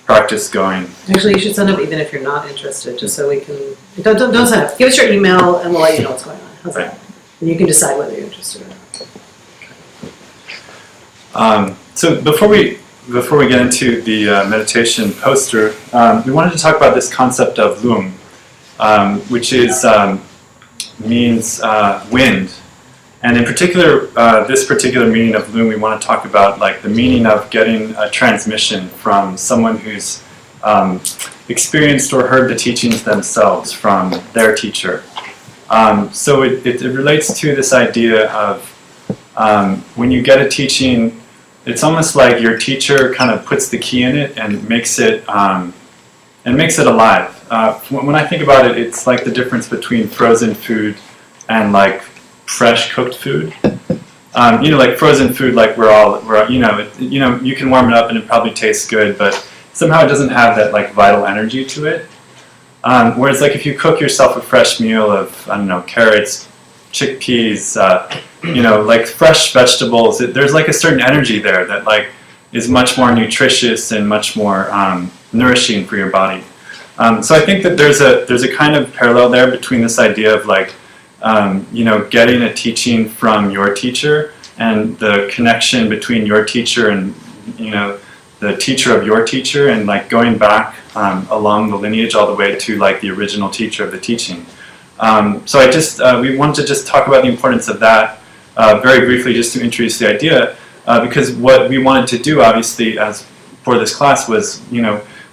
practice going. Actually, you should sign up even if you're not interested, just so we can. Don't sign up. Give us your email, and we'll let you know what's going on. How's that? And you can decide whether you're interested or not. So before we get into the meditation poster, we wanted to talk about this concept of lum, which is means wind, and in particular, this particular meaning of lum, we want to talk about like the meaning of getting a transmission from someone who's experienced or heard the teachings themselves from their teacher. So it relates to this idea of when you get a teaching, it's almost like your teacher kind of puts the key in it and makes it alive. When I think about it, it's like the difference between frozen food and like fresh cooked food. Like frozen food, like you can warm it up and it probably tastes good, but somehow it doesn't have that like vital energy to it. Whereas like if you cook yourself a fresh meal of, I don't know, carrots, chickpeas, like fresh vegetables, there's like a certain energy there that like is much more nutritious and much more nourishing for your body. So I think that there's a kind of parallel there between this idea of like, getting a teaching from your teacher and the connection between your teacher and, the teacher of your teacher, and like going back along the lineage all the way to like the original teacher of the teaching. So we wanted to just talk about the importance of that very briefly, just to introduce the idea, because what we wanted to do, obviously, as for this class was,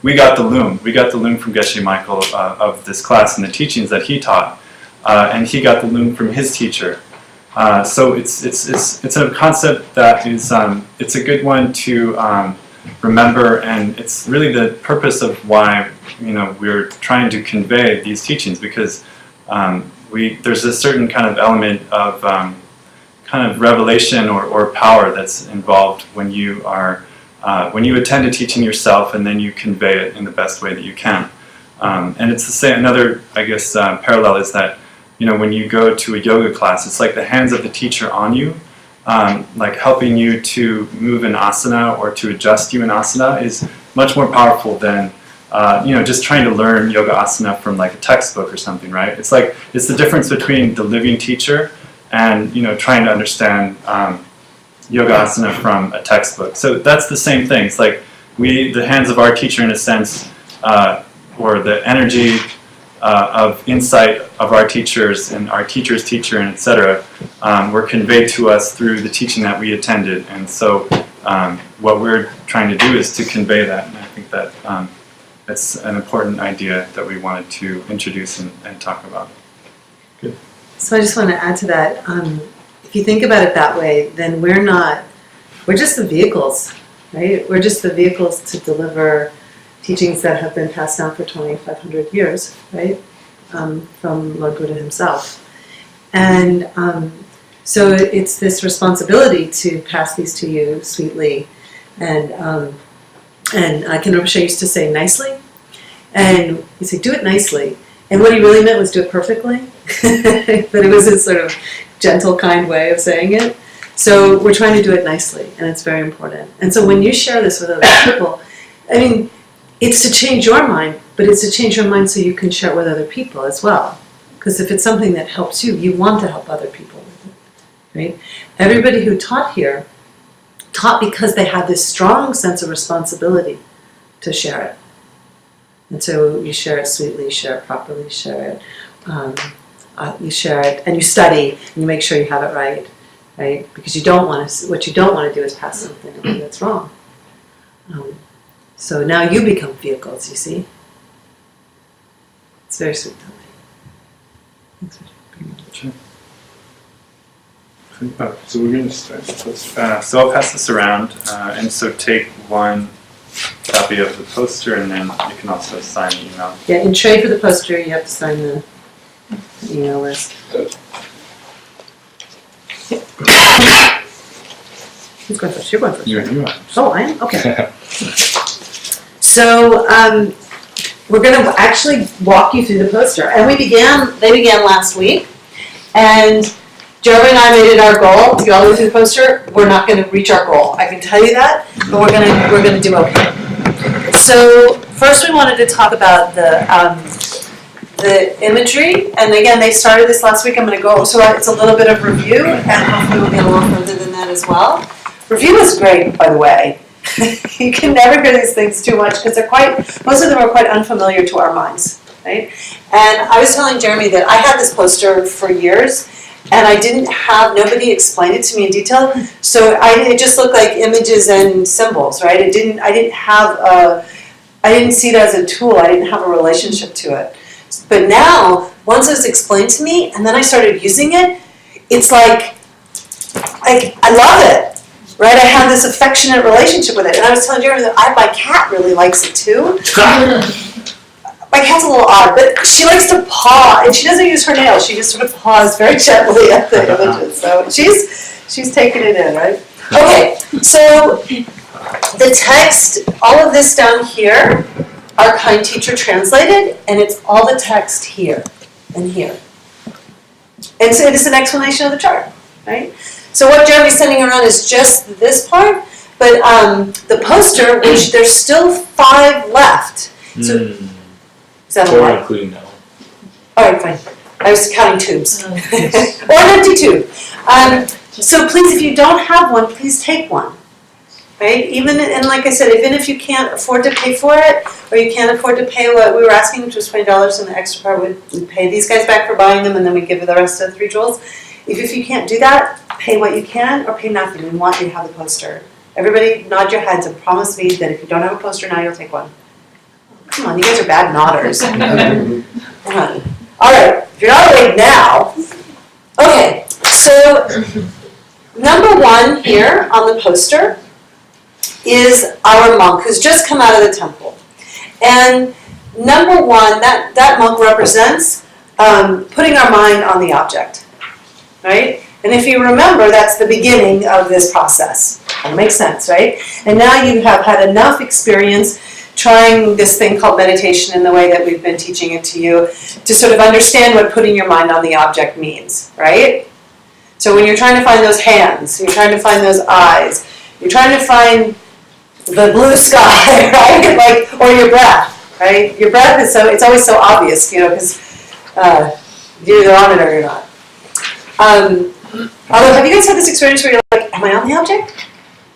we got the lum from Geshe Michael of this class and the teachings that he taught, and he got the lum from his teacher. So it's a concept that is it's a good one to remember, and it's really the purpose of why we're trying to convey these teachings, because there's a certain kind of element of kind of revelation or power that's involved when you attend a teaching yourself and then you convey it in the best way that you can. And it's the same. Another, I guess, parallel is that when you go to a yoga class, it's like the hands of the teacher on you, like helping you to move in asana or to adjust you in asana is much more powerful than just trying to learn yoga asana from like a textbook or something, right? It's the difference between the living teacher and trying to understand yoga asana from a textbook. So that's the same thing. It's like the hands of our teacher, in a sense, or the energy of insight of our teachers and our teacher's teacher, and etc., were conveyed to us through the teaching that we attended. And so what we're trying to do is to convey that. And I think that that's an important idea that we wanted to introduce and talk about. Good. So I just want to add to that. If you think about it that way, then we're just the vehicles, right? We're just the vehicles to deliver teachings that have been passed down for 2,500 years, right? From Lord Buddha himself. And so it's this responsibility to pass these to you sweetly. And Ken Rinpoche used to say nicely. And he'd say, do it nicely. And what he really meant was do it perfectly. But it was a sort of gentle, kind way of saying it. So we're trying to do it nicely, and it's very important. And so when you share this with other people, I mean, it's to change your mind, but it's to change your mind so you can share it with other people as well. Because if it's something that helps you, you want to help other people with it, right? Everybody who taught here taught because they had this strong sense of responsibility to share it. And so you share it sweetly, share it properly, share it. You share it, and you study, and you make sure you have it right? Because what you don't want to do is pass something away that's wrong. So now you become vehicles, you see? It's very sweet that way. Sure. So we're going to start. So I'll pass this around, and so take one copy of the poster, and then you can also sign the email. Yeah, in trade for the poster, you have to sign the email list. Who's going first? You're going first. You are. Oh, I am? Okay. So we're going to actually walk you through the poster. And they began last week. And Jeremy and I made it our goal to get all the way through the poster. We're not going to reach our goal. I can tell you that. But we're going to do okay. So first we wanted to talk about the imagery, and again, they started this last week. I'm going to go, so it's a little bit of review, and hopefully we'll get a little further than that as well. Review is great, by the way. You can never hear these things too much because most of them are quite unfamiliar to our minds, right? And I was telling Jeremy that I had this poster for years, and I didn't have, nobody explained it to me in detail, so it just looked like images and symbols, right? I didn't see it as a tool. I didn't have a relationship to it. But now, once it was explained to me, and then I started using it, it's like I love it, right? I have this affectionate relationship with it. And I was telling Jeremy that my cat really likes it too. My cat's a little odd, but she likes to paw, and she doesn't use her nails. She just sort of paws very gently at the images. So she's taking it in, right? Okay, so the text, all of this down here, our kind teacher translated, and it's all the text here and here. And so it is an explanation of the chart, right? So what Jeremy's sending around is just this part, but the poster, which there's still 5 left. So, is that a lot? Including that one. All right, fine. I was counting tubes. Or an empty tube. So please, if you don't have one, please take one. Right? And like I said, even if you can't afford to pay for it, or you can't afford to pay what we were asking, which was $20, and the extra part we'd pay these guys back for buying them, and then we'd give you the rest of the 3 jewels. If you can't do that, pay what you can, or pay nothing. We want you to have the poster. Everybody nod your heads and promise me that if you don't have a poster now, you'll take one. Come on, you guys are bad nodders. Come on. All right, if you're not awake now. Okay, so number 1 here on the poster is our monk who's just come out of the temple. And number 1, that monk represents putting our mind on the object, right? And if you remember, that's the beginning of this process. That makes sense, right? And now you have had enough experience trying this thing called meditation in the way that we've been teaching it to you to sort of understand what putting your mind on the object means, right? So when you're trying to find those hands, you're trying to find those eyes, you're trying to find the blue sky, right? Like, or your breath, right? Your breath is it's always so obvious, because you're either on it or you're not. Although, have you guys had this experience where you're like, am I on the object?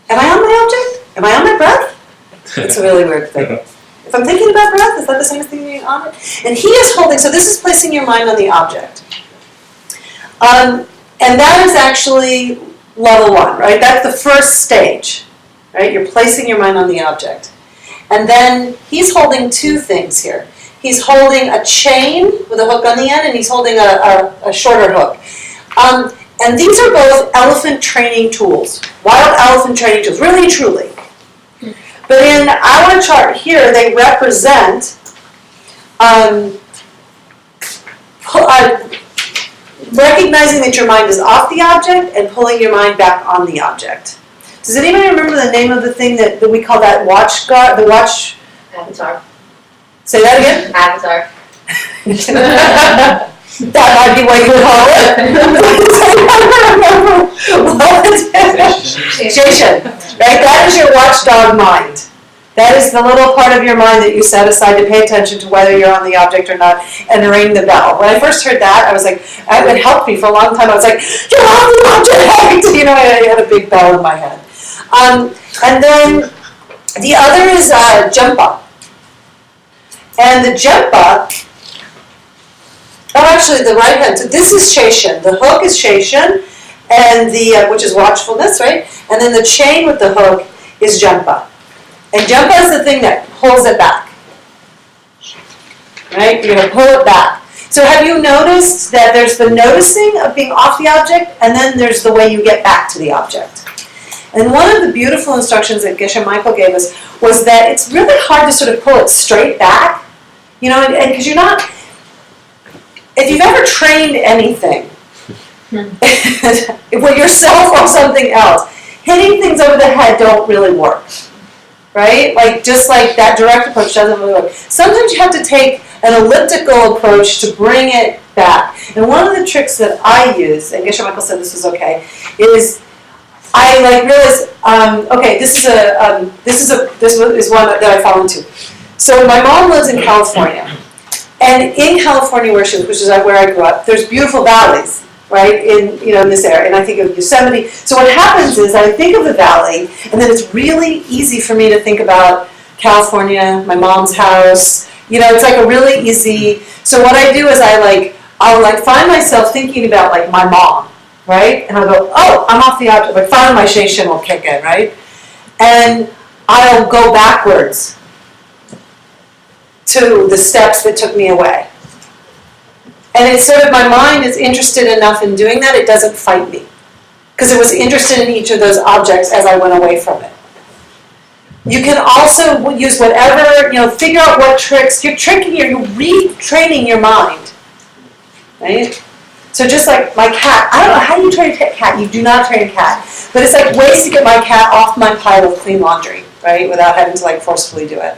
Am I on my object? Am I on my breath? It's a really weird thing. If I'm thinking about breath, is that the same as thinking on it? And he is holding, so this is placing your mind on the object. And that is actually level 1, right? That's the first stage, right? You're placing your mind on the object. And then he's holding 2 things here. He's holding a chain with a hook on the end, and he's holding a shorter hook. And these are both elephant training tools, wild elephant training tools, really and truly. But in our chart here, they represent recognizing that your mind is off the object and pulling your mind back on the object. Does anybody remember the name of the thing that we call that watch guard? The watch? Avatar. Say that again? Avatar. That might be what you call it. Station. Right? That is your watchdog mind. That is the little part of your mind that you set aside to pay attention to whether you're on the object or not and ring the bell. When I first heard that, I was like, it helped me for a long time. I was like, you're on the object! I had a big bell in my head. And then the other is Jempa. And the Jempa, actually the right hand, so this is Sheshan. The hook is Sheshan, and which is watchfulness, right? And then the chain with the hook is Jempa. And Jempa is the thing that pulls it back. Right? You're going to pull it back. So have you noticed that there's the noticing of being off the object, and then there's the way you get back to the object? And one of the beautiful instructions that Geshe Michael gave us was that it's really hard to sort of pull it straight back. And because you're not, if you've ever trained anything, with yourself or something else, hitting things over the head don't really work. Right? Just like that direct approach doesn't really work. Sometimes you have to take an elliptical approach to bring it back. And one of the tricks that I use, and Geshe Michael said this was okay, is I like realized, okay, this is one that I fall into. So my mom lives in California, and in California, which is where I grew up, there's beautiful valleys, right? In this area, and I think of Yosemite. So what happens is I think of the valley, and then it's really easy for me to think about California, my mom's house. It's like a really easy. So what I do is I'll find myself thinking about like my mom. Right? And I'll go, oh, I'm off the object. Like finally my Shin will kick in, right? And I'll go backwards to the steps that took me away. And it's sort of, my mind is interested enough in doing that, it doesn't fight me. Because it was interested in each of those objects as I went away from it. You can also use whatever, figure out what tricks, you're retraining your mind, right? So just like my cat, I don't know how you train a cat. You do not train a cat. But it's like ways to get my cat off my pile of clean laundry, right? Without having to like forcefully do it.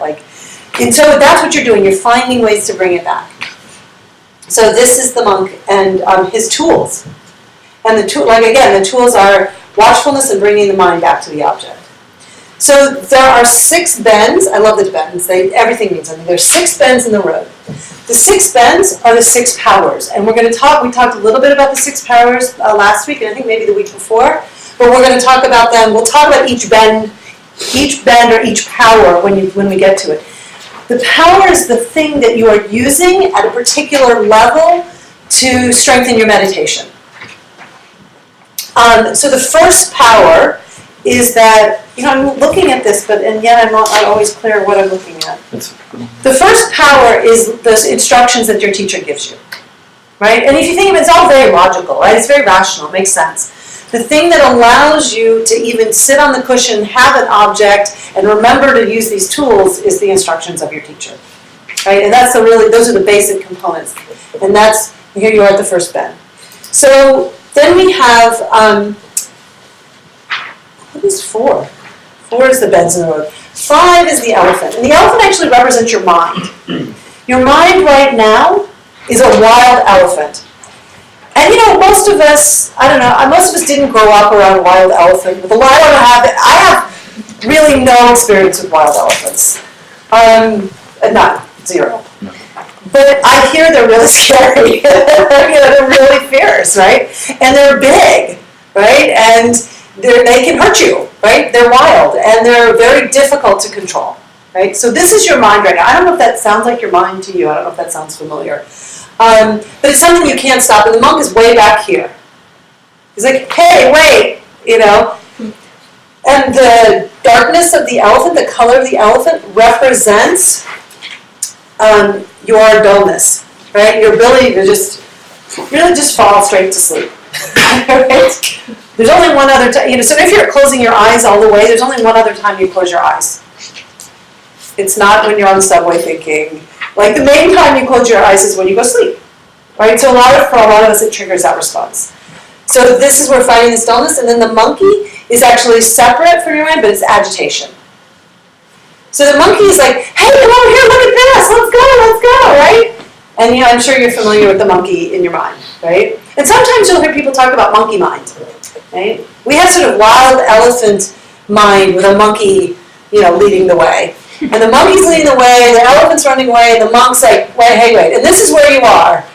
And so that's what you're doing. You're finding ways to bring it back. So this is the monk and his tools. And the tools are watchfulness and bringing the mind back to the object. So there are 6 bends. I love the bends. Everything means something. There's 6 bends in the road. The 6 bends are the 6 powers. And we talked a little bit about the 6 powers last week, and I think maybe the week before. But we're going to talk about them. We'll talk about each bend or each power when we get to it. The power is the thing that you are using at a particular level to strengthen your meditation. So the first power is that, I'm looking at this, and yet I'm not always clear what I'm looking at. The first power is those instructions that your teacher gives you, right? And if you think of it, it's all very logical, right? It's very rational, it makes sense. The thing that allows you to even sit on the cushion, have an object, and remember to use these tools is the instructions of your teacher, right? And those are the basic components. And here you are at the first bend. So then we have, what is 4? 4 is the bends in the road. 5 is the elephant. And the elephant actually represents your mind. Your mind right now is a wild elephant. And most of us, most of us didn't grow up around a wild elephant. I have really no experience with wild elephants. None. 0. No. But I hear they're really scary. They're really fierce, right? And they're big, right? And they can hurt you, right? They're wild, and they're very difficult to control, right? So this is your mind right now. I don't know if that sounds like your mind to you. I don't know if that sounds familiar. But it's something you can't stop, and the monk is way back here. He's like, hey, wait, And the darkness of the elephant, the color of the elephant, represents your dullness, right? Your ability to really just fall straight to sleep, right? There's only one other time, so if you're closing your eyes all the way, there's only one other time you close your eyes. It's not when you're on the subway thinking. Like the main time you close your eyes is when you go to sleep, right? So for a lot of us, it triggers that response. So this is where we're finding this dullness, and then the monkey is actually separate from your mind, but it's agitation. So the monkey is like, hey, come over here, look at this, let's go, right? And I'm sure you're familiar with the monkey in your mind, right? And sometimes you'll hear people talk about monkey mind, right? We have sort of wild elephant mind with a monkey, leading the way. And the monkey's leading the way, the elephant's running away, and the monk's like, wait. And this is where you are.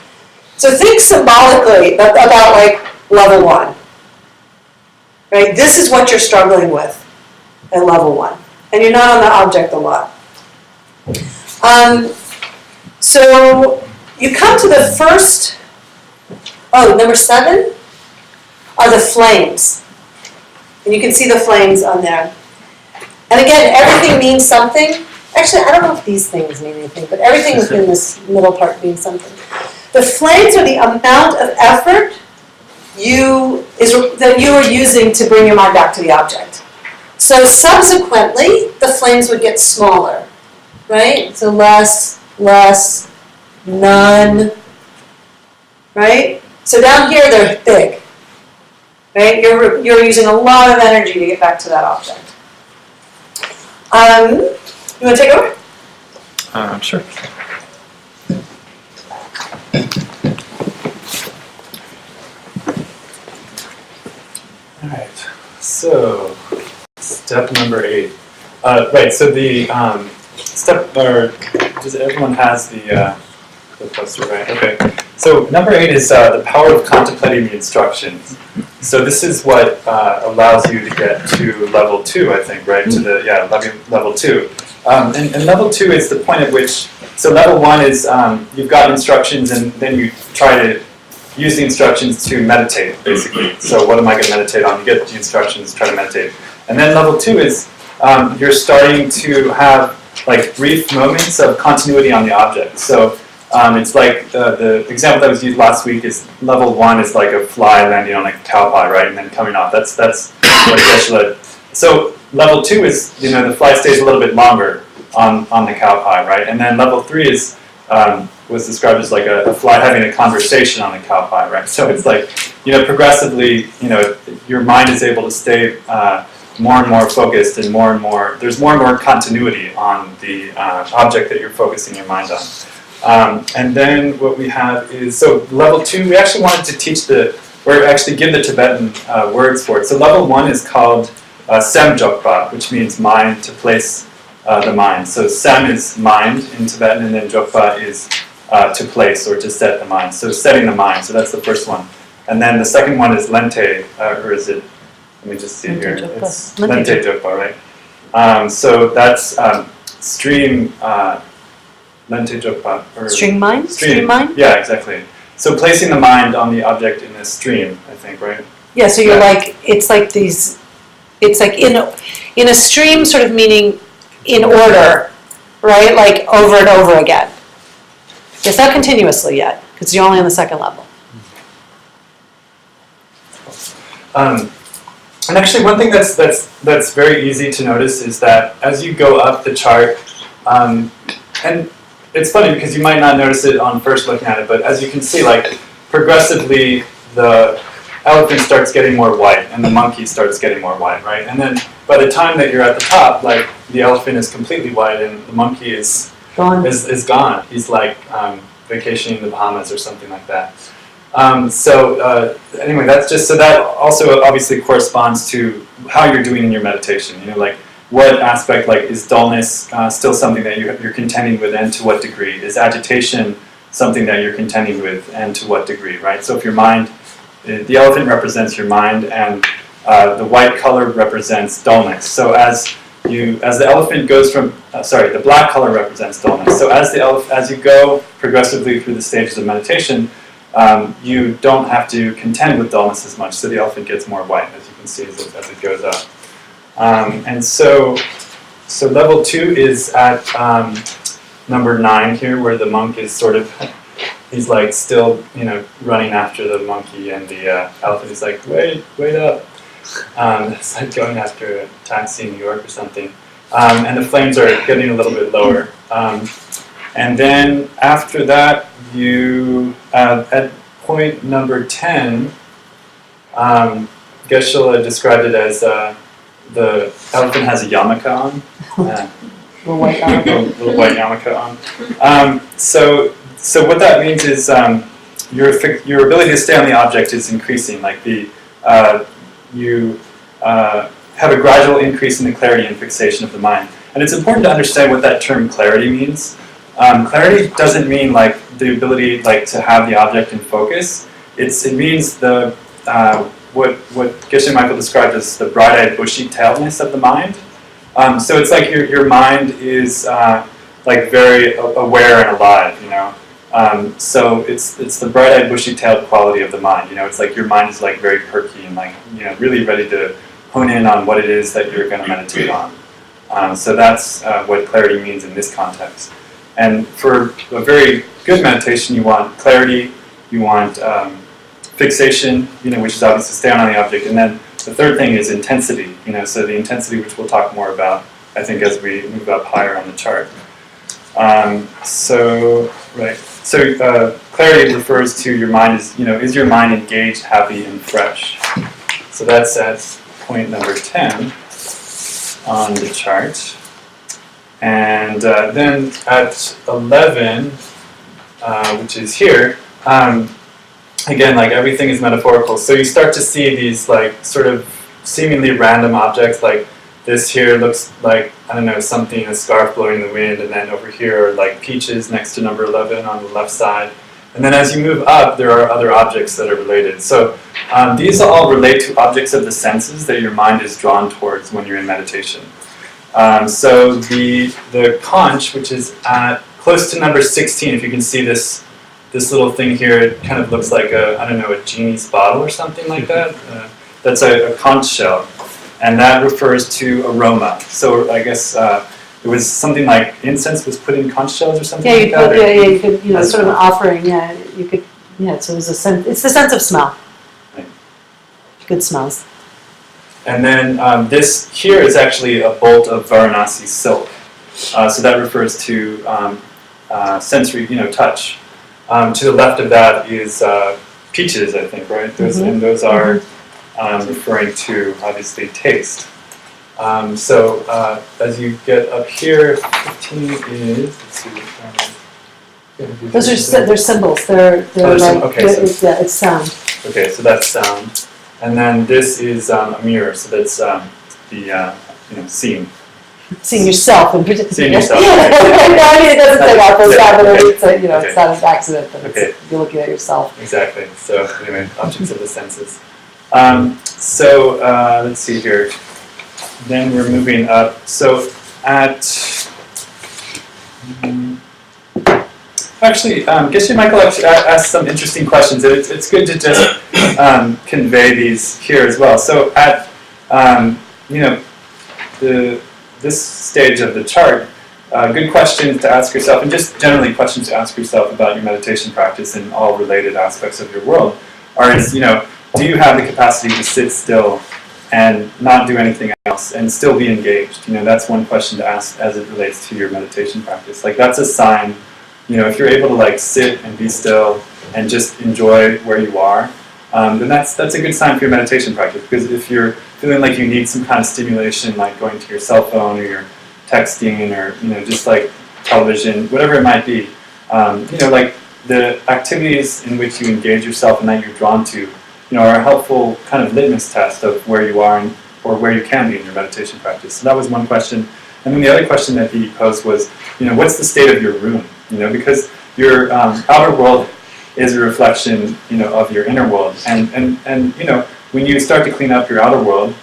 So think symbolically about like level 1. Right? This is what you're struggling with at level 1. And you're not on the object a lot. So you come to the first, number 7 are the flames. And you can see the flames on there. And again, everything means something. Actually, I don't know if these things mean anything, but everything within this middle part means something. The flames are the amount of effort that you are using to bring your mind back to the object. So subsequently, the flames would get smaller, right? So less, none, right? So down here, they're big, right? You're using a lot of energy to get back to that object. You want to take over? Sure. All right. So So, step number 8. Right. So the step, or does everyone has the poster, right? Okay. So number 8 is the power of contemplating the instructions. So this is what allows you to get to level 2, I think, right? To the level 2. And level 2 is the point at which. So level 1 is you've got instructions, and then you try to use the instructions to meditate, basically. So what am I going to meditate on? You get the instructions, try to meditate. And then level 2 is you're starting to have like brief moments of continuity on the object. So it's like the example that was used last week is level 1 is like a fly landing on a cow pie, right, and then coming off. That's what Geshe. So level 2 is the fly stays a little bit longer on the cow pie, right, and then level 3 is was described as like a fly having a conversation on a cow pie, right? So it's like progressively your mind is able to stay more and more focused, and more there's more and more continuity on the object that you're focusing your mind on. And then what we have is, so level 2, we actually wanted to teach or actually give the Tibetan words for it. So level 1 is called Sem Jokpa, which means mind, to place the mind. So Sem is mind in Tibetan, and then Jokpa is to place or to set the mind. So setting the mind, so that's the first one. And then the second one is Lente, or is it, let me just see here. It's Lente Jokpa, right? So that's stream, Lente Jokpa. Or Stream mind? Stream mind? Yeah, exactly. So placing the mind on the object in a stream, I think, right? Yeah, so you're like, it's like in a stream, sort of meaning in order, right? Like over and over again. It's not continuously yet, because you're only on the second level. And actually, one thing that's very easy to notice is that as you go up the chart, and it's funny because you might not notice it on first looking at it, but as you can see, like progressively, the elephant starts getting more white, and the monkey starts getting more white, right? And then by the time that you're at the top, like the elephant is completely white, and the monkey is gone. He's like vacationing in the Bahamas or something like that. Anyway, that's just, so that also obviously corresponds to how you're doing in your meditation. Like what aspect, like is dullness still something that you're contending with, and to what degree? Is agitation something that you're contending with, and to what degree, right? So if your mind, the elephant represents your mind, and the white color represents dullness. So as the elephant goes from, the black color represents dullness. So as you go progressively through the stages of meditation, you don't have to contend with dullness as much. So the elephant gets more white, as you can see, as it goes up. And so level 2 is at number 9 here, where the monk is sort of, he's like still, running after the monkey, and the elephant is like, wait up. It's like going after a taxi in New York or something. And the flames are getting a little bit lower. And then after that, you, at point number 10, Geshe described it as the elephant has a yarmulke on. Little white yarmulke. Little white yarmulke on. So what that means is your ability to stay on the object is increasing. Like you have a gradual increase in the clarity and fixation of the mind. And it's important to understand what that term clarity means. Clarity doesn't mean like the ability like to have the object in focus. It means the what Geshe Michael described as the bright-eyed, bushy-tailedness of the mind. So it's like your mind is like very aware and alive, So it's the bright-eyed, bushy-tailed quality of the mind. It's like your mind is like very perky and like really ready to hone in on what it is that you're going to meditate on. So that's what clarity means in this context. And for a very good meditation, you want clarity, you want fixation, which is obviously stay on the object, and then the third thing is intensity. So the intensity, which we'll talk more about, I think, as we move up higher on the chart. So clarity refers to your mind is your mind engaged, happy, and fresh? So that's at point number 10 on the chart. And then at 11, which is here, again, like everything is metaphorical. So you start to see these like sort of seemingly random objects, like this here looks like, I don't know, something, a scarf blowing in the wind, and then over here are like peaches next to number 11 on the left side. And then as you move up, there are other objects that are related. So these all relate to objects of the senses that your mind is drawn towards when you're in meditation. So the conch, which is at close to number 16, if you can see this little thing here, it kind of looks like a genie's bottle or something like that. That's a conch shell, and that refers to aroma. So I guess it was something like incense was put in conch shells or something like that. You could, sort of an offering. Yeah, you could. Yeah, so it was it's the sense of smell. Right. Good smells. And then this here is actually a bolt of Varanasi silk. So that refers to sensory, touch. To the left of that is peaches, I think, right? And those are referring to, obviously, taste. So as you get up here, 15 is, let's see. Those are they're symbols. They're like, okay, it's sound. Okay, so that's sound. And then this is a mirror, so that's seeing. Seeing yourself in particular. Seeing yourself. No, I mean, it doesn't say apples, but it's not an accident, but Okay. you're looking at yourself. Exactly. So anyway, objects of the senses. Let's see here. Then we're moving up. So actually, Geshe Michael asked some interesting questions. It's good to just convey these here as well. So at this stage of the chart, good questions to ask yourself, and just generally questions to ask yourself about your meditation practice and all related aspects of your world, do you have the capacity to sit still and not do anything else and still be engaged? That's one question to ask as it relates to your meditation practice. Like, that's a sign, if you're able to sit and be still and just enjoy where you are, then that's a good sign for your meditation practice. Because if you're feeling like you need some kind of stimulation, like going to your cell phone or your texting or just like television, whatever it might be, like the activities in which you engage yourself and that you're drawn to, are a helpful kind of litmus test of where you are or where you can be in your meditation practice. So that was one question. And then the other question that he posed was, what's the state of your room? Because your outer world is a reflection, of your inner world. And when you start to clean up your outer world,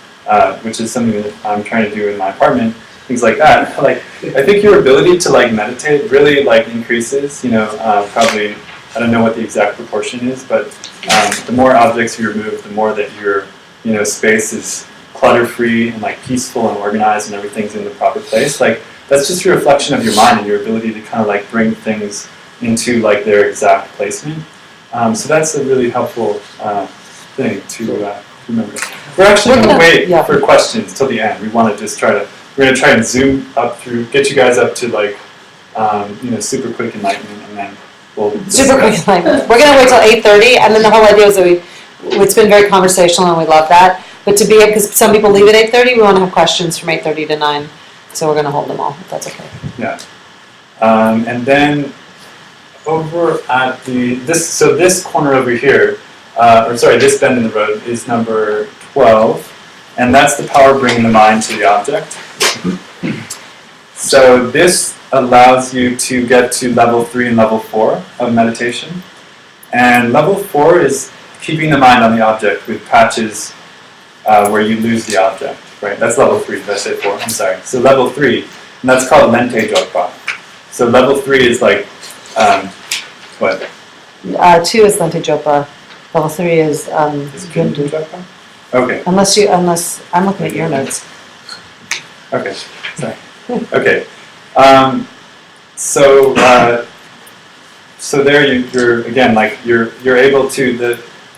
which is something that I'm trying to do in my apartment, things like that, I think your ability to meditate really increases, probably, I don't know what the exact proportion is, but the more objects you remove, the more that your, space is clutter-free and peaceful and organized and everything's in the proper place. That's just a reflection of your mind and your ability to kind of bring things into their exact placement. So that's a really helpful thing to remember. We're actually going to wait for questions till the end. We want to just we're going to try and zoom up through, get you guys up to super quick enlightenment, and then we'll super quick enlightenment. We're going to wait till 8:30, and then the whole idea is that it's been very conversational, and we love that. But because some people leave at 8:30, we want to have questions from 8:30 to 9. So we're going to hold them all, if that's okay. Yeah. And then over at this corner over here, this bend in the road is number 12, and that's the power bringing the mind to the object. So this allows you to get to level 3 and level 4 of meditation. And level 4 is keeping the mind on the object with patches where you lose the object. Right, that's level 3. Did I say 4? I'm sorry. So level 3, and that's called Lente Jokpa. So level 3 is what? 2 is Lente Jokpa. Level 3 is Lente Jokpa. Okay. Unless I'm looking at your notes. Okay. Sorry. Okay. So there you're again you're able to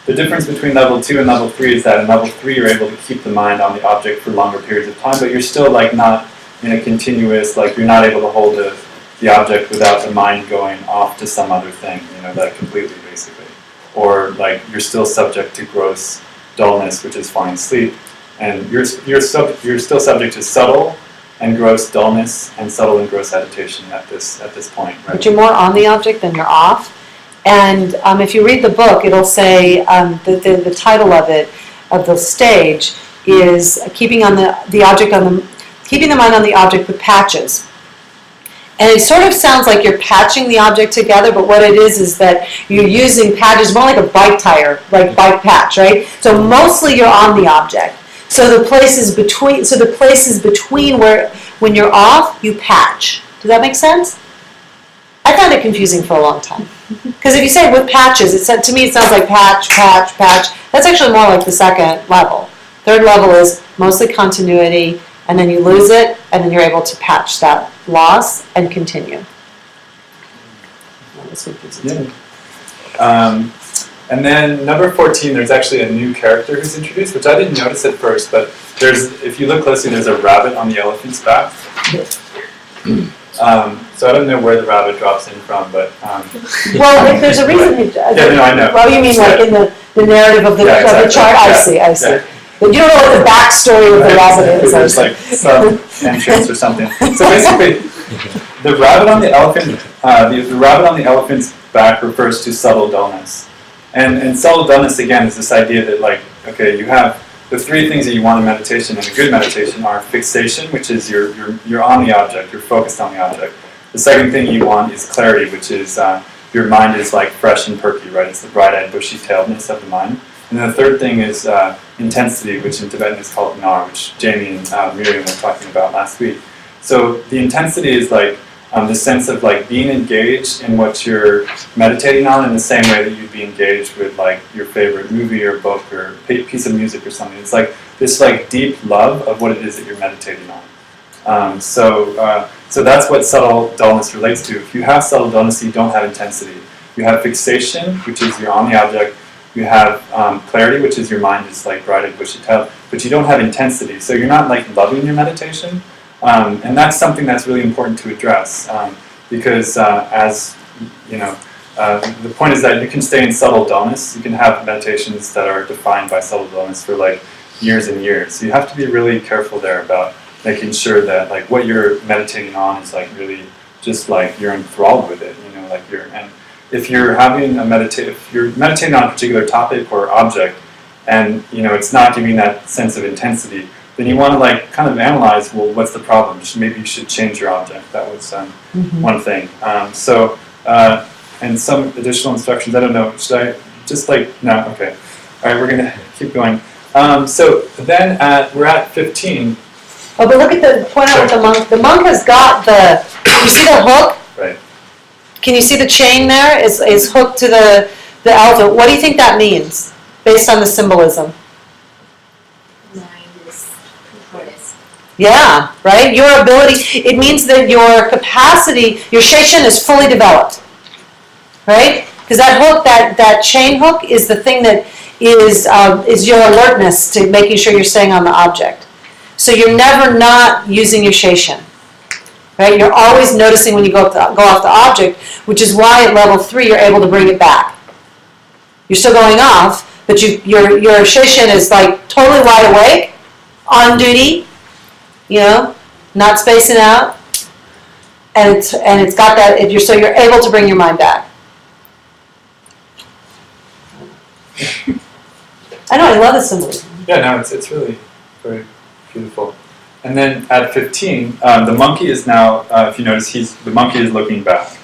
the difference between level 2 and level 3 is that in level 3 you're able to keep the mind on the object for longer periods of time, but you're still not in a continuous, you're not able to hold the object without the mind going off to some other thing, completely basically. Or you're still subject to gross dullness, which is falling asleep, and you're still subject to subtle and gross dullness and subtle and gross agitation at this point, right? But you're more on the object than you're off. And if you read the book, it'll say the title of the stage is keeping the mind on the object with patches. And it sort of sounds like you're patching the object together, but what it is that you're using patches, more like a bike tire, like bike patch, right? So mostly you're on the object. So the places between where, when you're off, you patch. Does that make sense? I found it confusing for a long time. Because if you say with patches, to me it sounds like patch, patch, patch. That's actually more like the second level. Third level is mostly continuity, and then you lose it, and then you're able to patch that loss and continue. Yeah. And then number 14, there's actually a new character who's introduced, which I didn't notice at first, but if you look closely, there's a rabbit on the elephant's back. So I don't know where the rabbit drops in from, but... well, if there's a reason... no, I know. Well, you mean like in the narrative of the chart? I see. But you don't know what the backstory of the rabbit is. There's like some entrance or something. So basically, the rabbit on the elephant's back refers to subtle dullness. And subtle dullness, again, is this idea that, like, okay, you have the three things that you want in meditation, and a good meditation are fixation, which is you're on the object, you're focused on the object. The second thing you want is clarity, which is your mind is like fresh and perky, right? It's the bright-eyed, bushy-tailedness of the mind. And then the third thing is intensity, which in Tibetan is called nar, which Jamie and Miriam were talking about last week. So the intensity is like the sense of like being engaged in what you're meditating on in the same way that you'd be engaged with like your favorite movie or book or piece of music or something. It's like this like deep love of what it is that you're meditating on. So that's what subtle dullness relates to. If you have subtle dullness, you don't have intensity. You have fixation, which is you're on the object. You have clarity, which is your mind is like bright-eyed, bushy-tailed, but you don't have intensity. So you're not like loving your meditation. And that's something that's really important to address because as you know, the point is that you can stay in subtle dullness. You can have meditations that are defined by subtle dullness for like years and years. So you have to be really careful there about making sure that like what you're meditating on is like really just like you're enthralled with it. You know, like and if you're having if you're meditating on a particular topic or object, and you know it's not giving that sense of intensity, then you want to like kind of analyze, well, what's the problem? Maybe you should change your object. That was one thing. And some additional instructions. I don't know. Should I just like no? Okay. All right, we're gonna keep going. So then we're at 15. Oh, but look at the point out with the monk. The monk has got you see the hook? Right. Can you see the chain there? Is hooked to the elephant. What do you think that means, based on the symbolism? Yeah, right? Your ability, it means that your capacity, your sheshan is fully developed. Right? Because that hook, that chain hook is the thing that is your alertness to making sure you're staying on the object. So you're never not using your sheshan. Right? You're always noticing when you go off the object, which is why at level 3 you're able to bring it back. You're still going off, but your sheshan is like totally wide awake, on duty, you know, not spacing out, and it's got that. So you're able to bring your mind back. I know, I love the symbolism. Yeah, no, it's really very beautiful. And then at 15, the monkey is now, if you notice, the monkey is looking back.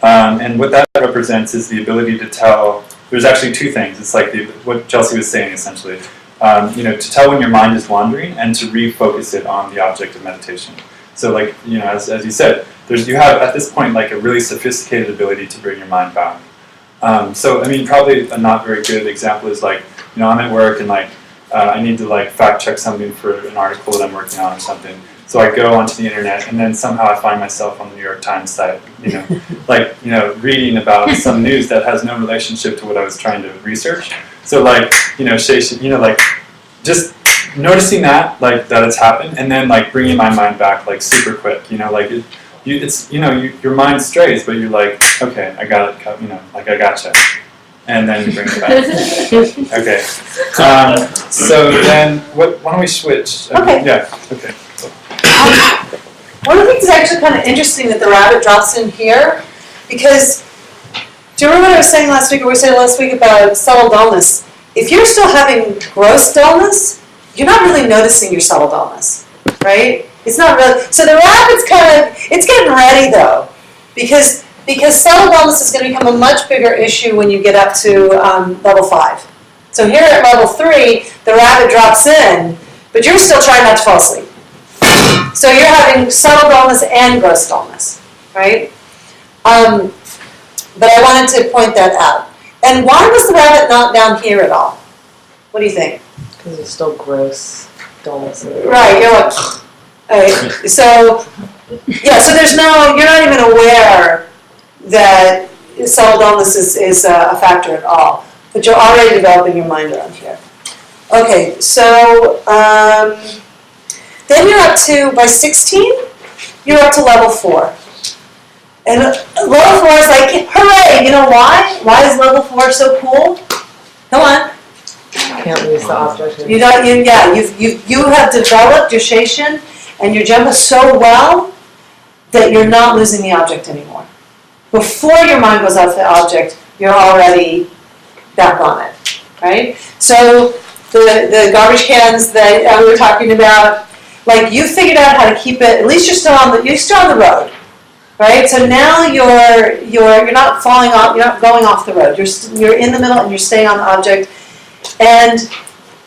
And what that represents is the ability to tell. There's actually two things. It's like what Chelsea was saying essentially. To tell when your mind is wandering and to refocus it on the object of meditation. So like, as you said, you have at this point like a really sophisticated ability to bring your mind back. So I mean, probably a not very good example is like, I'm at work and like, I need to like fact check something for an article that I'm working on or something. So I go onto the internet and then somehow I find myself on the New York Times site, reading about some news that has no relationship to what I was trying to research. So like, just noticing that, like that it's happened, and then like bringing my mind back like super quick, your mind strays, but you're like, okay, I got it, I gotcha, and then you bring it back. Okay. So then, why don't we switch? Okay. Yeah. Okay. One of the things that's actually kind of interesting that the rabbit drops in here, because do you remember what I was saying last week, or we said last week about subtle dullness? If you're still having gross dullness, you're not really noticing your subtle dullness, right? It's not really, so the rabbit's it's getting ready though, because subtle dullness is going to become a much bigger issue when you get up to level 5. So here at level 3, the rabbit drops in, but you're still trying not to fall asleep. So you're having subtle dullness and gross dullness, right? But I wanted to point that out. And why was the rabbit not down here at all? What do you think? Because it's still gross dullness. Right, you're like, right. So, yeah, so you're not even aware that subtle dullness is a factor at all. But you're already developing your mind around here. Okay, so then you're up to, by 16, you're up to level 4. And level 4 is like, hooray! You know why? Why is level 4 so cool? Come on. Can't lose the object. You have developed your Sheishin and your Jemma so well that you're not losing the object anymore. Before your mind goes off the object, you're already back on it, right? So the garbage cans that we were talking about, like you figured out how to keep it. At least you're still on the road, right? So now you're not falling off. You're not going off the road. You're in the middle and you're staying on the object. And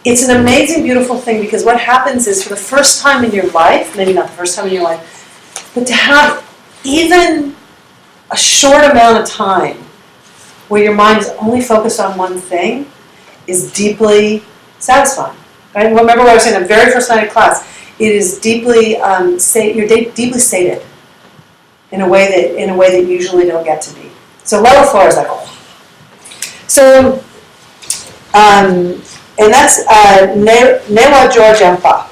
it's an amazing, beautiful thing because what happens is for the first time in your life, maybe not the first time in your life, but to have even a short amount of time where your mind is only focused on one thing is deeply satisfying. Right? Remember what I was saying the very first night of class. It is deeply you're deeply sated in a way that you usually don't get to be. So level 4 is like, oh. So, and that's Newa Jorjempa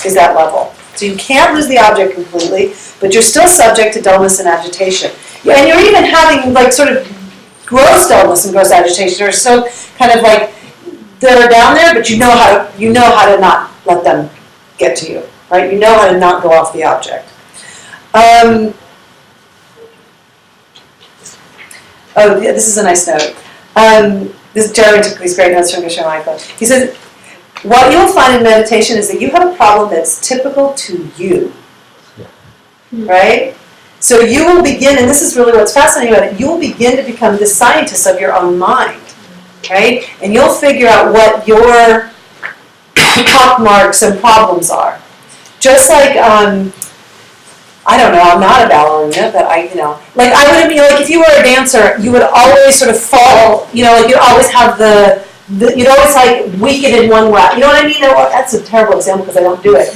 is that level. So you can't lose the object completely, but you're still subject to dullness and agitation. And you're even having like sort of gross dullness and gross agitation. They're so kind of like they're down there, but you know how to not let them get to you, right? You know how to not go off the object. This is a nice note. Jeremy took these great notes from Geshe Michael. He says, what you'll find in meditation is that you have a problem that's typical to you, right? So you will begin, and this is really what's fascinating about it, you will begin to become the scientist of your own mind, right? And you'll figure out what your pock marks and problems are. Just like, I don't know, I'm not a ballerina, but I wouldn't be, like if you were a dancer, you would always sort of fall, like you'd always have you'd always like weaken in one way. You know what I mean? That's a terrible example because I don't do it.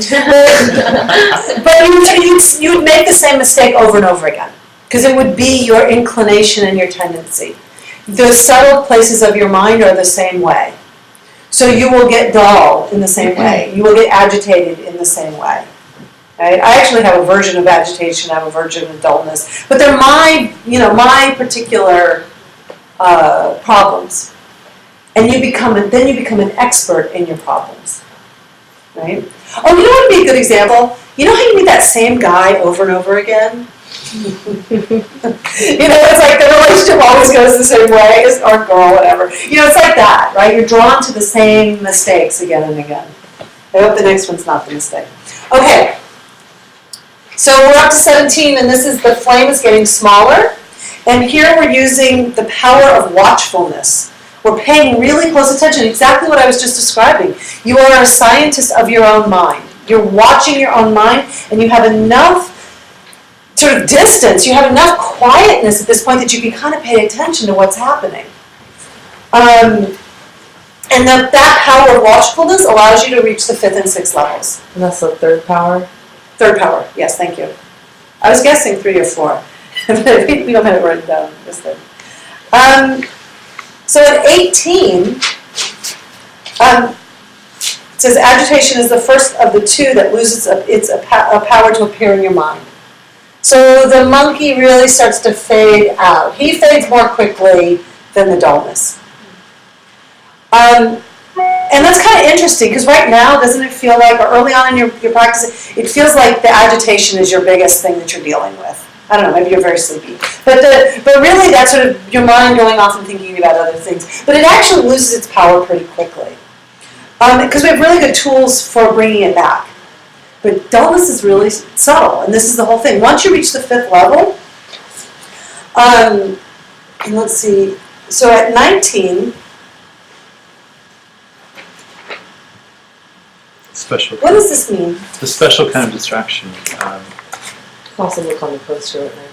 But you would make the same mistake over and over again because it would be your inclination and your tendency. The subtle places of your mind are the same way. So you will get dull in the same way. You will get agitated in the same way. Right? I actually have a version of agitation. I have a version of dullness. But they're my particular problems. And then you become an expert in your problems, right? Oh, you know what would be a good example? You know how you meet that same guy over and over again? It's like the relationship always goes the same way, or girl, whatever. It's like that, right? You're drawn to the same mistakes again and again. I hope the next one's not the mistake. Okay, so we're up to 17, and this is the flame is getting smaller. And here we're using the power of watchfulness. We're paying really close attention, exactly what I was just describing. You are a scientist of your own mind. You're watching your own mind, and you have enough sort of distance, you have enough quietness at this point that you can kind of pay attention to what's happening. And that power of watchfulness allows you to reach the 5th and 6th levels. And that's the 3rd power? 3rd power, yes, thank you. I was guessing 3 or 4. We don't have it written down. So at 18, it says agitation is the first of the 2 that loses its power to appear in your mind. So the monkey really starts to fade out. He fades more quickly than the dullness. And that's kind of interesting because right now, doesn't it feel like, or early on in your practice, it feels like the agitation is your biggest thing that you're dealing with. I don't know, maybe you're very sleepy. But really that's sort of your mind going off and thinking about other things. But it actually loses its power pretty quickly. Because we have really good tools for bringing it back. But dullness is really subtle, and this is the whole thing. Once you reach the 5th level, and let's see, so at 19, Special. what does this mean? The special kind of distraction. Also look on the poster at 19.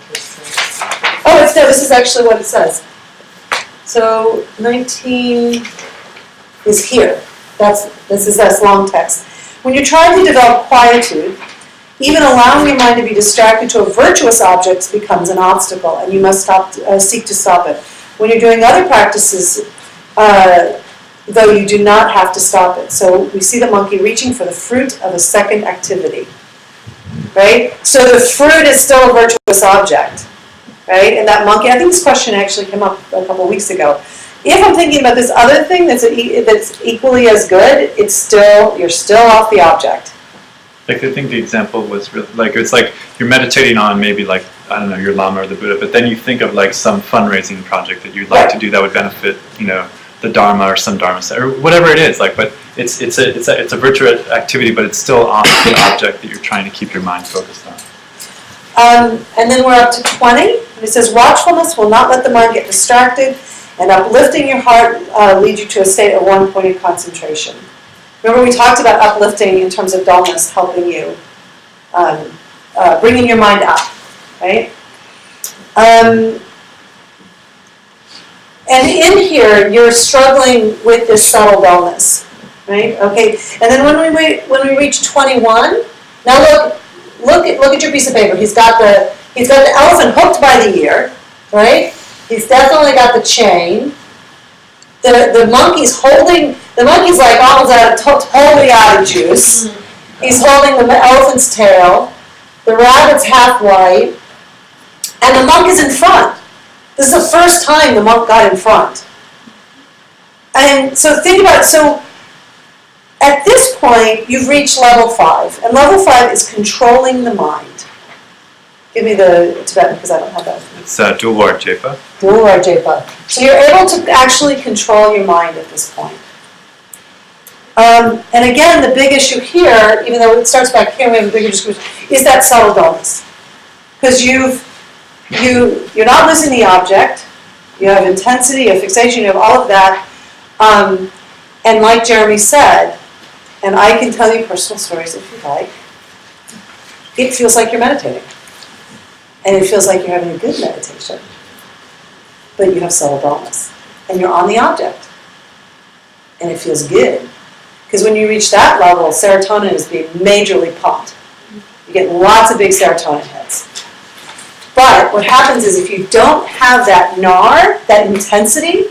Oh, no, this is actually what it says. So 19 is here. This is this long text. When you're trying to develop quietude, even allowing your mind to be distracted to a virtuous object becomes an obstacle, and you must seek to stop it. When you're doing other practices, though, you do not have to stop it. So we see the monkey reaching for the fruit of a second activity, right? So the fruit is still a virtuous object, right? And that monkey, I think this question actually came up a couple of weeks ago. If I'm thinking about this other thing that's equally as good, you're still off the object. Like I think the example was really, like it's like you're meditating on maybe like I don't know your Lama or the Buddha, but then you think of like some fundraising project that you'd like to do that would benefit the Dharma or some Dharma set or whatever it is. Like, but it's a virtuous activity, but it's still on the object that you're trying to keep your mind focused on. And then we're up to 20. And it says, watchfulness will not let the mind get distracted, and uplifting your heart leads you to a state of one-pointed concentration. Remember we talked about uplifting in terms of dullness, helping you, bringing your mind up, right? And in here, you're struggling with this subtle dullness, right? Okay, and then when we reach 21, now look at your piece of paper. He's got the elephant hooked by the ear, right? He's definitely got the chain. The monkey's like almost totally out of juice. He's holding the elephant's tail. The rabbit's half white, and the monk is in front. This is the first time the monk got in front. And so think about it. So at this point, you've reached level 5. And level 5 is controlling the mind. Give me the Tibetan because I don't have that. It's Dulwar Jepa. Dulwar Jepa. So you're able to actually control your mind at this point. And again, the big issue here, even though it starts back here, we have a bigger discussion, is that subtle dullness. Because you're not losing the object, you have intensity, you have fixation, you have all of that. And like Jeremy said, and I can tell you personal stories if you like, it feels like you're meditating. And it feels like you're having a good meditation. But you have subtle dullness. And you're on the object. And it feels good. Because when you reach that level, serotonin is being majorly pumped. You get lots of big serotonin hits. But what happens is if you don't have that nar, that intensity,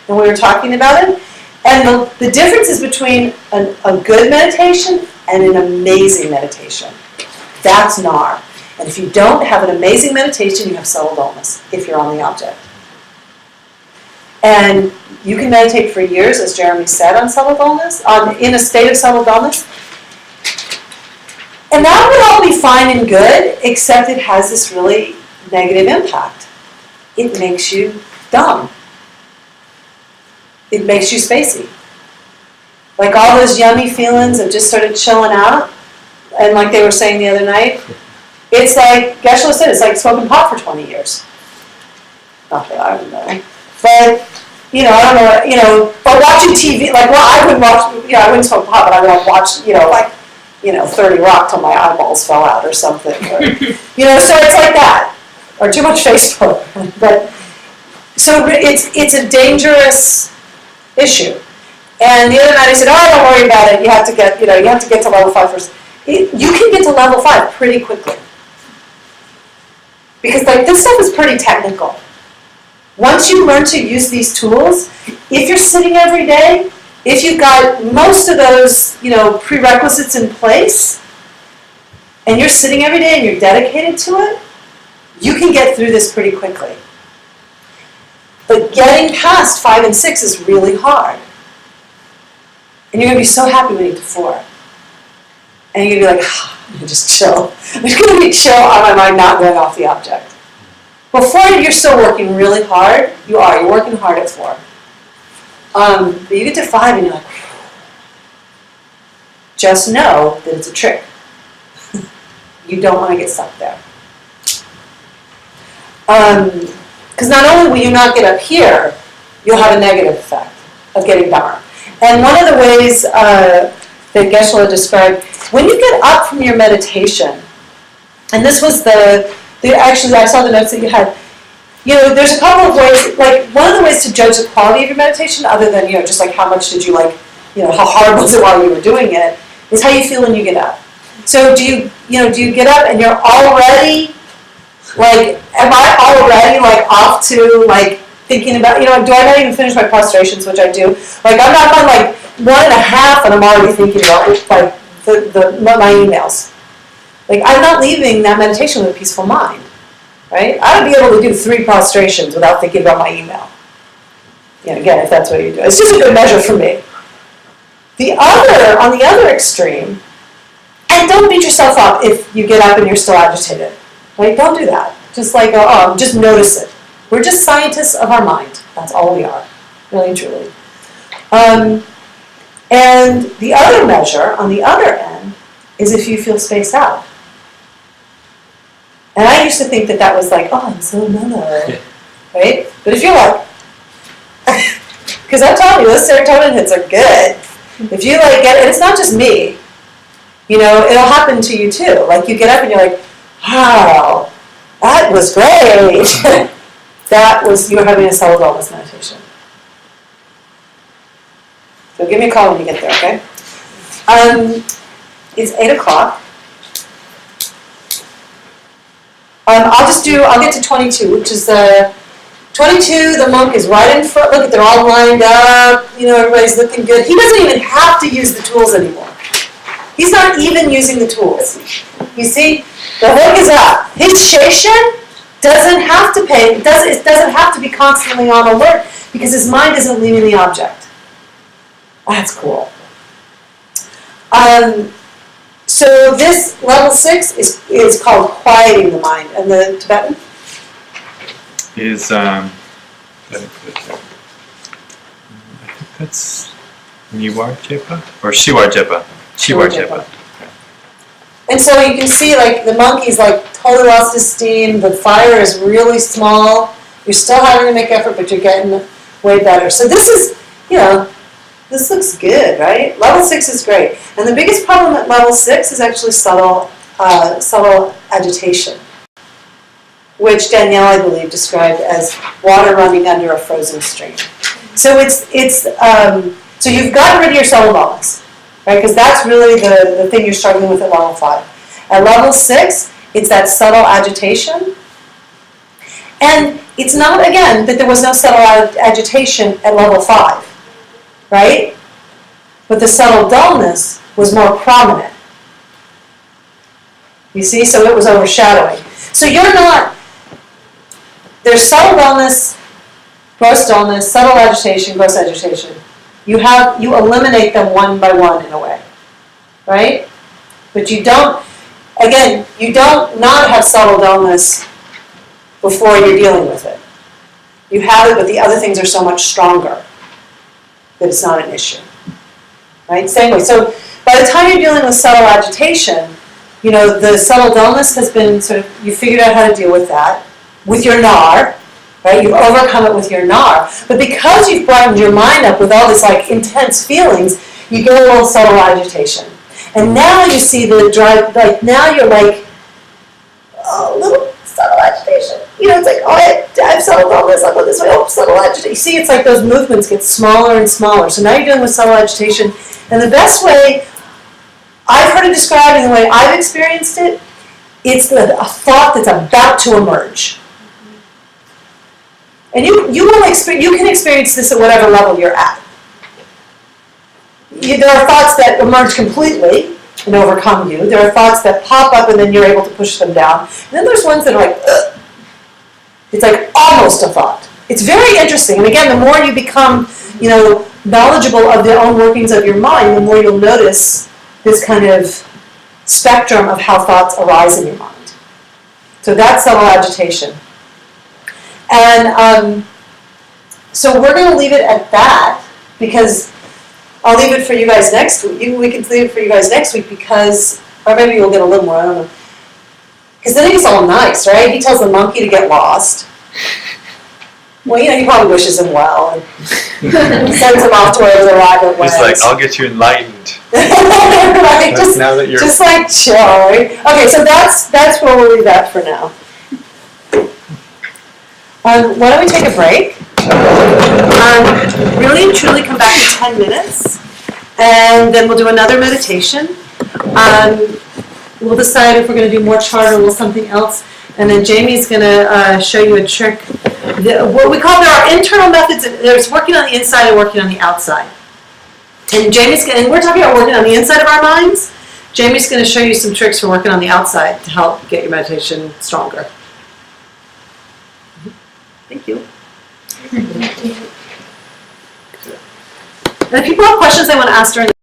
and we were talking about it, and the difference is between a good meditation and an amazing meditation. That's nar. And if you don't have an amazing meditation, you have subtle dullness if you're on the object. And you can meditate for years, as Jeremy said, on subtle dullness, in a state of subtle dullness. And that would all be fine and good, except it has this really negative impact. It makes you dumb. It makes you spacey. Like all those yummy feelings of just sort of chilling out, and like they were saying the other night, it's like, Geshe said, it's like smoking pot for 20 years. Not that I would know. But, I don't know, or watching TV, like, well, I wouldn't watch, I wouldn't smoke pot, but I would watch, 30 Rock till my eyeballs fell out or something. Or, so it's like that. Or too much Facebook. But, so it's a dangerous issue. And the other night I said, don't worry about it, you have to get to level 5 first. You can get to level 5 pretty quickly. Because this stuff is pretty technical. Once you learn to use these tools, if you're sitting every day, if you've got most of those, prerequisites in place, and you're sitting every day and you're dedicated to it, you can get through this pretty quickly. But getting past 5 and 6 is really hard. And you're going to be so happy when you get to 4. And you're going to be like, I'm going to just chill. I'm just going to be chill on my mind, not going off the object. Before you're still working really hard. You're working hard at 4. But you get to 5 and you're like, just know that it's a trick. You don't want to get stuck there. Because not only will you not get up here, you'll have a negative effect of getting dumber. And one of the ways that Geshe-la described, when you get up from your meditation, and this was actually I saw the notes that you had, there's a couple of ways, like one of the ways to judge the quality of your meditation, other than, just like how much did you how hard was it while you were doing it, is how you feel when you get up. So do you get up and you're already, am I already off to thinking about, do I not even finish my prostrations, which I do? I'm not on 1.5 and I'm already thinking about my emails. I'm not leaving that meditation with a peaceful mind, right? I would be able to do 3 prostrations without thinking about my email. Again, if that's what you do. It's just a good measure for me. On the other extreme, and don't beat yourself up if you get up and you're still agitated. Right? Don't do that. Just just notice it. We're just scientists of our mind. That's all we are, really and truly. And the other measure, on the other end, is if you feel spaced out. And I used to think that was I'm so no. Right? But if you're because I'm telling you, those serotonin hits are good. If you get it, it's not just me. It'll happen to you too. You get up and you're wow, that was great. You were having a subtle wellness meditation. So give me a call when you get there, okay? It's 8 o'clock. I'll get to 22, which is 22, the monk is right in front. Look, they're all lined up. Everybody's looking good. He doesn't even have to use the tools anymore. He's not even using the tools. You see, the hook is up. His sheshan doesn't have to it doesn't have to be constantly on alert because his mind isn't leaving the object. That's cool. So this level 6 is called quieting the mind, and the Tibetan is I think that's Niwar Jepa or Shiwar Jepa. Shiwar Jepa. And so you can see the monkey's totally lost his steam, the fire is really small, you're still having to make effort, but you're getting way better. So this is, this looks good, right? Level 6 is great. And the biggest problem at level 6 is actually subtle agitation, which Danielle, I believe, described as water running under a frozen stream. So so you've gotten rid of your subtle wellness, right? Because that's really the thing you're struggling with at level 5. At level 6, it's that subtle agitation. And it's not, again, that there was no subtle agitation at level 5, right? But the subtle dullness was more prominent. You see? So it was overshadowing. So there's subtle dullness, gross dullness, subtle agitation, gross agitation. You eliminate them one by one in a way, right? But you don't not have subtle dullness before you're dealing with it. You have it, but the other things are so much stronger that it's not an issue, right? Same way. So by the time you're dealing with subtle agitation, the subtle dullness has been you figured out how to deal with that, with your nar, right? You've overcome it with your nar. But because you've brightened your mind up with all this intense feelings, you get a little subtle agitation. And now you see the drive, now you're a little subtle agitation. It's I have subtle dullness, I'll go this way, subtle agitation. You see, it's those movements get smaller and smaller. So now you're dealing with subtle agitation. And the best way, I've heard it described in the way I've experienced it, it's a thought that's about to emerge. And you can experience this at whatever level you're at. There are thoughts that emerge completely and overcome you. There are thoughts that pop up and then you're able to push them down. And then there's ones that are ugh. It's almost a thought. It's very interesting. And again, the more you become, knowledgeable of the own workings of your mind, the more you'll notice this kind of spectrum of how thoughts arise in your mind. So that's subtle agitation. And so we're going to leave it at that because I'll leave it for you guys next week. We can leave it for you guys next week because, or maybe you'll get a little more, I don't know. Because then he's all nice, right? He tells the monkey to get lost. Well, he probably wishes him well and sends him off to wherever the rabbit went. He's like, I'll get you enlightened. Right, Now that you're just like chill, right? Okay, so that's where we'll leave that for now. Why don't we take a break? Really and truly come back in 10 minutes, and then we'll do another meditation. We'll decide if we're going to do more chart or a little something else, and then Jamie's going to show you a trick. What we call, there are internal methods. There's working on the inside and working on the outside. And and we're talking about working on the inside of our minds. Jamie's going to show you some tricks for working on the outside to help get your meditation stronger. Thank you. And if people have questions they want to ask during